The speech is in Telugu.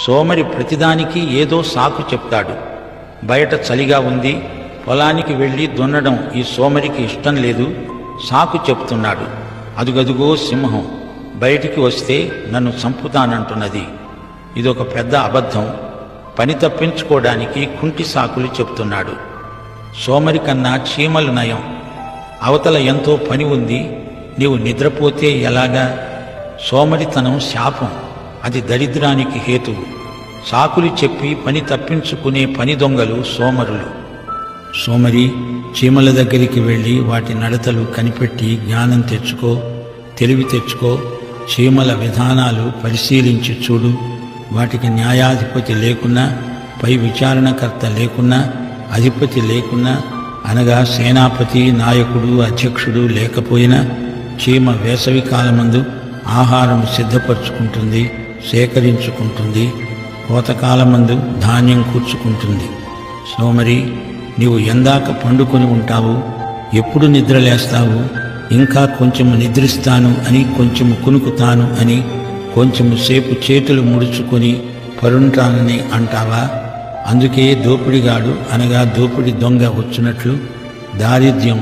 సోమరి ప్రతిదానికి ఏదో సాకు చెప్తాడు. బయట చలిగా ఉంది, పొలానికి వెళ్ళి దున్నడం ఈ సోమరికి ఇష్టం లేదు, సాకు చెప్తున్నాడు. అదుగదుగో సింహం బయటికి వస్తే నన్ను చంపుతానంటున్నది. ఇదొక పెద్ద అబద్ధం. పని తప్పించుకోవడానికి కుంటి సాకులు చెప్తున్నాడు. సోమరి కన్నా చీమలు నయం. అవతల ఎంతో పని ఉంది, నీవు నిద్రపోతే ఎలాగా? సోమరితనం శాపం, అది దరిద్రానికి హేతువు. సాకులు చెప్పి పని తప్పించుకునే పని దొంగలు సోమరులు. సోమరి, చీమల దగ్గరికి వెళ్ళి వాటి నడతలు కనిపెట్టి జ్ఞానం తెచ్చుకో, తెలివి తెచ్చుకో. చీమల విధానాలు పరిశీలించి చూడు. వాటికి న్యాయాధిపతి లేకున్నా, పై విచారణకర్త లేకున్నా, అధిపతి లేకున్నా, అనగా సేనాపతి, నాయకుడు, అధ్యక్షుడు లేకపోయినా చీమ వేసవి కాలమందు ఆహారం సిద్ధపరుచుకుంటుంది, సేకరించుకుంటుంది. కోతకాలమందు ధాన్యం కూర్చుకుంటుంది. సోమరి, నీవు ఎందాక పండుకొని ఉంటావు? ఎప్పుడు నిద్రలేస్తావు? ఇంకా కొంచెము నిద్రిస్తాను అని, కొంచెము కునుకుతాను అని, కొంచెము సేపు చేతులు ముడుచుకొని పరుంటానని అంటావా? అందుకే దోపిడిగాడు అనగా దోపిడి దొంగ వచ్చినట్లు దారిద్ర్యం